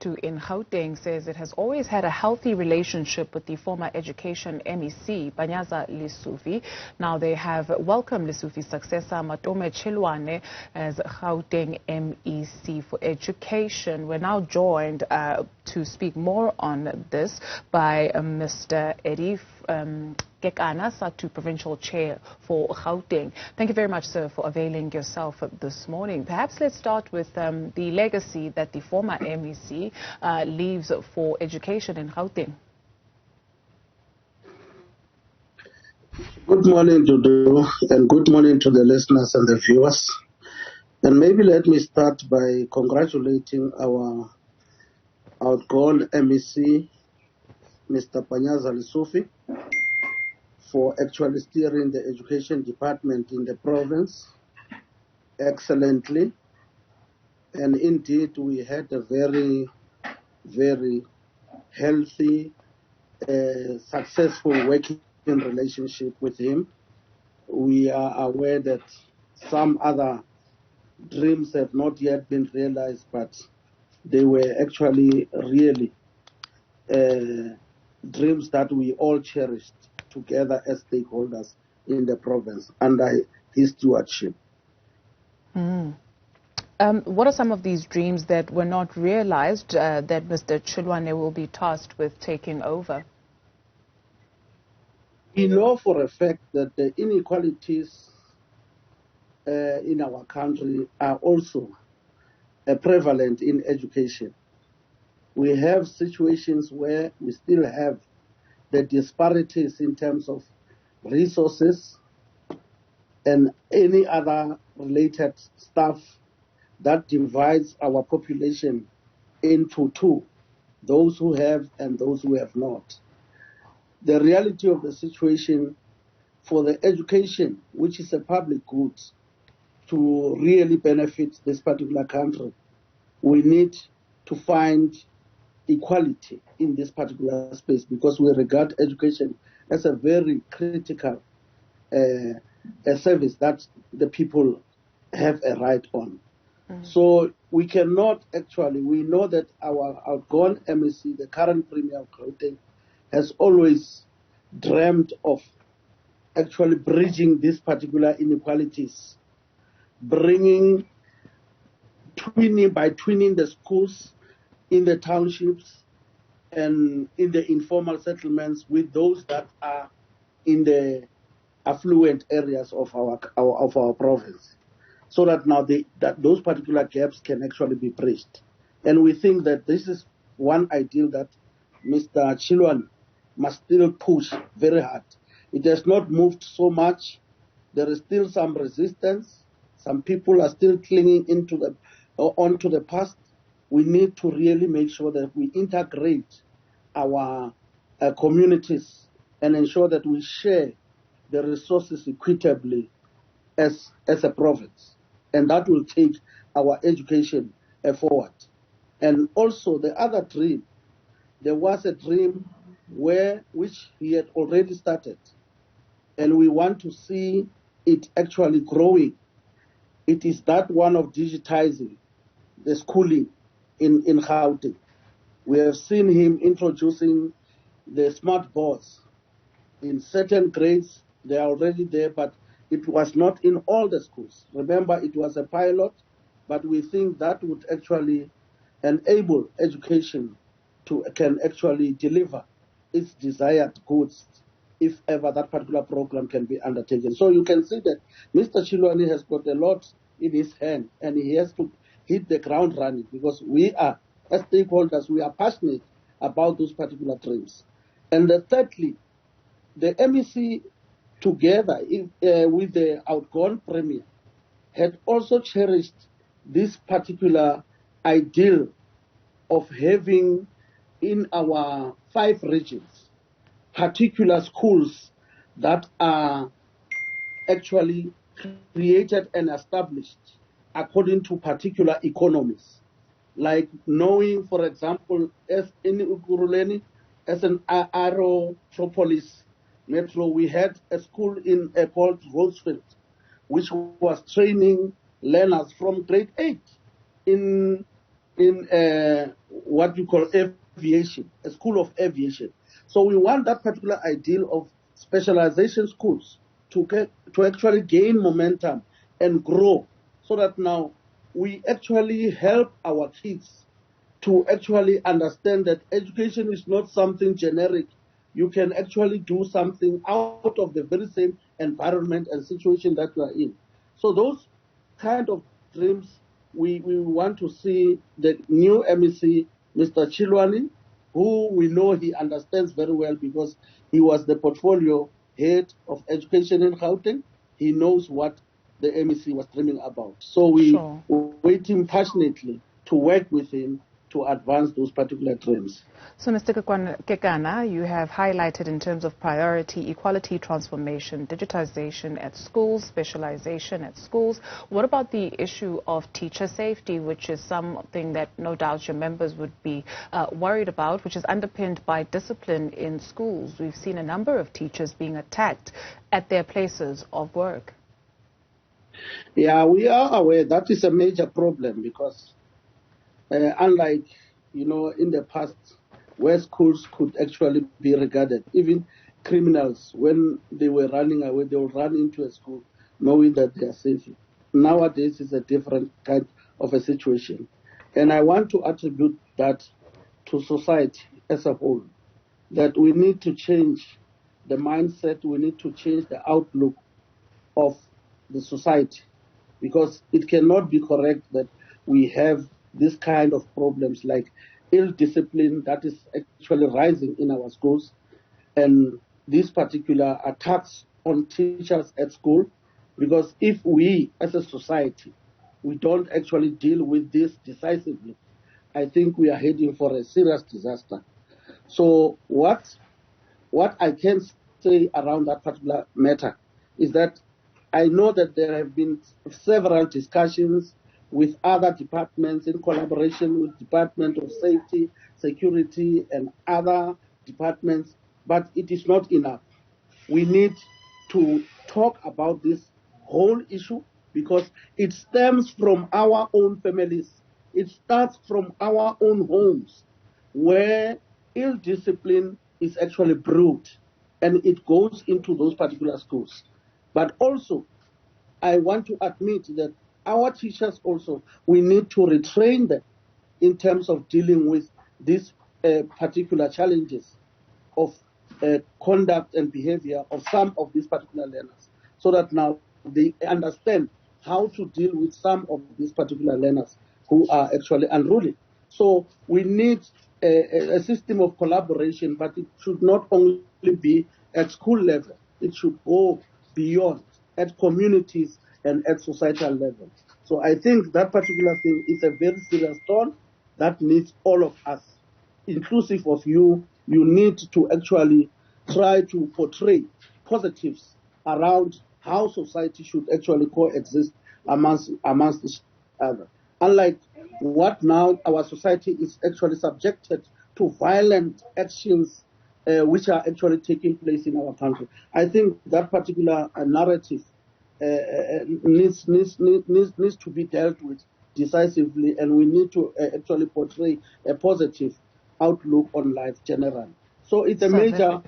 Sadtu in Gauteng says it has always had a healthy relationship with the former Education MEC, Lesufi. Now they have welcomed Lesufi's successor, Matome Chiloane, as Gauteng MEC for Education. We're now joined to speak more on this by Mr. Eddy Kekana, Sadtu provincial chair for Gauteng. Thank you very much, sir, for availing yourself this morning. Perhaps let's start with the legacy that the former MEC leaves for education in Gauteng. Good morning, Dudu, and good morning to the listeners and the viewers. And maybe let me start by congratulating our outgoing MEC, Mr. Lesufi, for actually steering the education department in the province excellently. And indeed, we had a very, very healthy, successful working relationship with him. We are aware that some other dreams have not yet been realized, but they were actually really dreams that we all cherished together as stakeholders in the province under his stewardship. What are some of these dreams that were not realized that Mr. Chiloane will be tasked with taking over? We know for a fact that the inequalities in our country are also prevalent in education. We have situations where we still have the disparities in terms of resources and any other related stuff that divides our population into two, those who have and those who have not. The reality of the situation for the education, which is a public good, to really benefit this particular country, we need to find equality in this particular space because we regard education as a very critical a service that the people have a right on. So we cannot actually, we know that our outgoing MEC, the current Premier of Gauteng, has always dreamt of actually bridging these particular inequalities, twinning the schools in the townships and in the informal settlements with those that are in the affluent areas of our province, so that now those particular gaps can actually be bridged. And we think that this is one ideal that Mr. Chiloane must still push very hard. It has not moved so much. There is still some resistance. Some people are still clinging onto the past. We need to really make sure that we integrate our communities and ensure that we share the resources equitably as a province. And that will take our education forward. And also the other dream, there was a dream which he had already started, and we want to see it actually growing. It is that one of digitizing the schooling in Gauteng. We have seen him introducing the smart boards. In certain grades, they are already there, but it was not in all the schools. Remember, it was a pilot, but we think that would actually enable education can actually deliver its desired goods if ever that particular program can be undertaken. So you can see that Mr. Chiloane has got a lot in his hand, and he has to hit the ground running because we are, as stakeholders, we are passionate about those particular dreams. And thirdly, the MEC, together with the outgoing Premier, had also cherished this particular ideal of having in our 5 regions particular schools that are actually created and established according to particular economies. Like knowing, for example, as in Ukuruleni, as an aerotropolis metro, we had a school called Rosefield, which was training learners from grade 8 in in what we call aviation, a school of aviation. So we want that particular ideal of specialization schools to actually gain momentum and grow, so that now we actually help our kids to actually understand that education is not something generic. You can actually do something out of the very same environment and situation that you are in. So those kind of dreams, we want to see the new MEC, Mr. Chiloane, who we know he understands very well because he was the portfolio head of education in Gauteng. He knows what the MEC was dreaming about. So we waiting passionately to work with him to advance those particular dreams. So, Mr. Kekana, you have highlighted in terms of priority, equality transformation, digitization at schools, specialization at schools. What about the issue of teacher safety, which is something that no doubt your members would be worried about, which is underpinned by discipline in schools? We've seen a number of teachers being attacked at their places of work. Yeah, we are aware that is a major problem because unlike, in the past, where schools could actually be regarded, even criminals, when they were running away, they would run into a school knowing that they are safe. Nowadays, it's a different kind of a situation. And I want to attribute that to society as a whole, that we need to change the mindset, we need to change the outlook of the society, because it cannot be correct that we have this kind of problems like ill discipline that is actually rising in our schools, and these particular attacks on teachers at school. Because if we as a society, we don't actually deal with this decisively, I think we are heading for a serious disaster. So what I can say around that particular matter is that I know that there have been several discussions with other departments in collaboration with Department of Safety, Security, and other departments, but it is not enough. We need to talk about this whole issue because it stems from our own families. It starts from our own homes, where ill discipline is actually brewed, and it goes into those particular schools. But also, I want to admit that our teachers also, we need to retrain them in terms of dealing with these particular challenges of conduct and behavior of some of these particular learners, so that now they understand how to deal with some of these particular learners who are actually unruly. So we need a system of collaboration, but it should not only be at school level, it should go beyond, at communities and at societal level. So I think that particular thing is a very serious tone that needs all of us, inclusive of you. You need to actually try to portray positives around how society should actually coexist amongst each other. Unlike what now our society is actually subjected to violent actions which are actually taking place in our country. I think that particular narrative needs to be dealt with decisively, and we need to actually portray a positive outlook on life generally. So it's a major